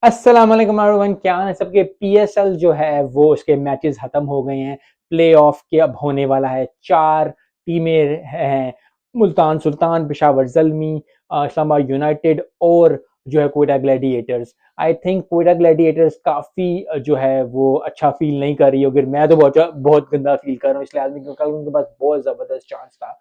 अस्सलाम वालेकुम एवरीवन, क्या हाल है सबके। पीएसएल जो है वो उसके मैचेस खत्म हो गए हैं। प्लेऑफ के अब होने वाला है। 4 टीमें हैं। मुल्तान सुल्तान, पेशावर ज़ल्मी, इस्लामाबाद यूनाइटेड और जो है Quetta Gladiators. I think Quetta Gladiators काफ़ी जो है वो अच्छा फील नहीं कर रही होगी। मैं तो बहुत बहुत गंदा फील कर रहा हूँ इसलिए आदमी, क्योंकि उनके पास बहुत ज़बरदस्त चांस था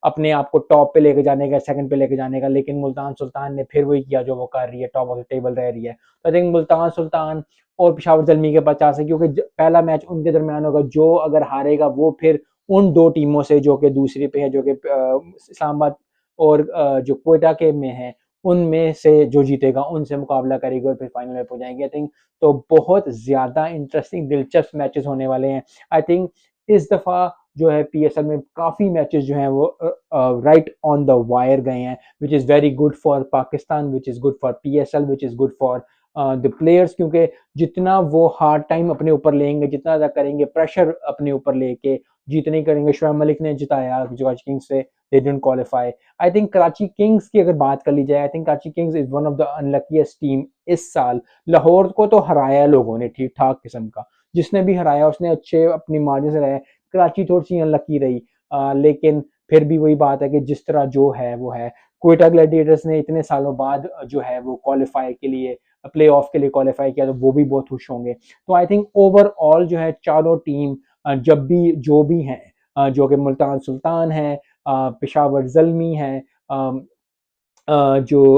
अपने आप को टॉप पे लेके जाने का, सेकंड पे लेके जाने का, लेकिन मुल्तान सुल्तान ने फिर वही किया जो वो कर रही है, टॉप ऑफ द टेबल रह रही है। तो आई थिंक मुल्तान सुल्तान और पेशावर जलमी के पास चांस है, क्योंकि पहला मैच उनके दरमियान होगा। जो अगर हारेगा वो फिर उन दो टीमों से जो कि दूसरी पे है, जो कि इस्लामाबाद और जो कोयटा के में है, उनमें से जो जीतेगा उनसे मुकाबला करेगी और फिर फाइनल में पहुंचाएंगे आई थिंक। तो बहुत ज्यादा इंटरेस्टिंग दिलचस्प मैचेस होने वाले हैं। आई थिंक इस दफा जो है पीएसएल में काफी मैचेस जो हैं वो राइट ऑन द वायर गए हैं, which is very good for Pakistan, which is good for PSL, which is good for the players. क्योंकि जितना वो हार्ड टाइम अपने ऊपर लेंगे, जितना ज़्यादा करेंगे प्रेशर अपने ऊपर लेके, जितने करेंगे। शोएब मलिक ने जिताया कराची किंग्स से, they didn't qualify. I think Karachi Kings की अगर बात कर ली जाए, I think Karachi Kings is one of the unluckiest team इस साल। लाहौर को तो हराया लोगों ने ठीक ठाक किस्म का, जिसने भी हराया उसने अच्छे अपनी मार्जिन से हराया। कराची थोड़ी सी अनलकी रही, लेकिन फिर भी वही बात है कि जिस तरह जो है वो है। कोयटा ग्लैडिएटर्स ने इतने सालों बाद जो है वो क्वालिफाई के लिए, प्ले ऑफ के लिए क्वालिफाई किया, तो वो भी बहुत खुश होंगे। तो आई थिंक ओवरऑल जो है चारों टीम जब भी जो भी हैं, जो कि मुल्तान सुल्तान है, पेशावर जलमी है, जो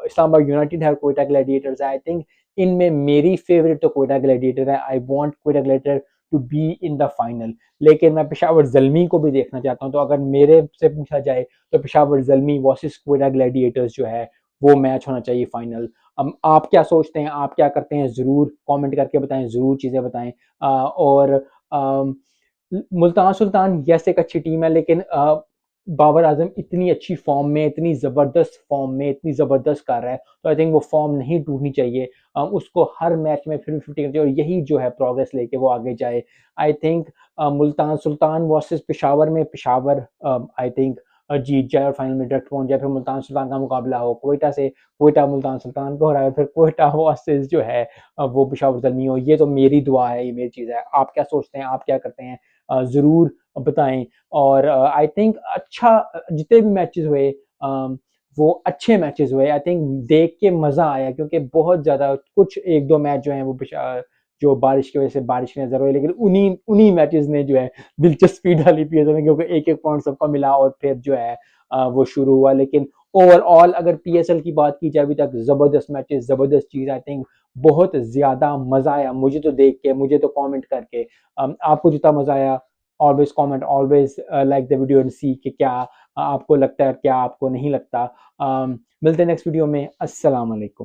इस्लामाबाद यूनाइटेड है और कोयटा ग्लैडिएटर्स है। आई थिंक इनमें मेरी फेवरेट तो कोयटा ग्लैडिएटर है। I want Quetta Gladiator to be in the final, लेकिन मैं पेशावर जलमी को भी देखना चाहता हूं। तो अगर मेरे से पूछा जाए तो पेशावर जलमी वर्सेस कोयटा ग्लैडिएटर्स जो है वो मैच होना चाहिए फाइनल। आप क्या सोचते हैं, आप क्या करते हैं, जरूर कमेंट करके बताएं, जरूर चीजें बताएं। और मुल्तान सुल्तान यस एक अच्छी टीम है, लेकिन बाबर आजम इतनी अच्छी फॉर्म में, इतनी ज़बरदस्त फॉर्म में, इतनी ज़बरदस्त कर रहा है, तो आई थिंक वो फॉर्म नहीं टूटनी चाहिए। उसको हर मैच में 50-50 करनी चाहिए और यही जो है प्रोग्रेस लेके वो आगे जाए। I think Multan Sultan versus Peshawar में पेशावर आई थिंक जीत जाए और फाइनल में डायरेक्ट पहुंच जाए। फिर मुल्तान सुल्तान का मुकाबला हो कोयटा से, कोयटा मुल्तान सुल्तान को हराए, फिर कोयटा वर्सेस जो है वो पेशावर जलमी हो। ये तो मेरी दुआ है, ये मेरी चीज़ है। आप क्या सोचते हैं, आप क्या करते हैं, ज़रूर बताएं। और आई थिंक अच्छा, जितने भी मैचेस हुए वो अच्छे मैचेस हुए। आई थिंक देख के मजा आया, क्योंकि बहुत ज्यादा कुछ एक दो मैच जो है वो जो बारिश की वजह से बारिश की नजर हुई, लेकिन उन्हीं उन्हीं मैचेस ने जो है दिलचस्पी डाली पीएसएल में, क्योंकि एक एक पॉइंट सबका मिला और फिर जो है वो शुरू हुआ। लेकिन ओवरऑल अगर पीएसएल की बात की जाए, अभी तक जबरदस्त मैचेस, जबरदस्त चीज। आई थिंक बहुत ज्यादा मजा आया मुझे तो देख के, मुझे तो कमेंट करके। आपको जितना मजा आया, always comment, always like the video and see कि क्या आपको लगता है, क्या आपको नहीं लगता। मिलते हैं नेक्स्ट वीडियो में। अस्सलाम वालेकुम।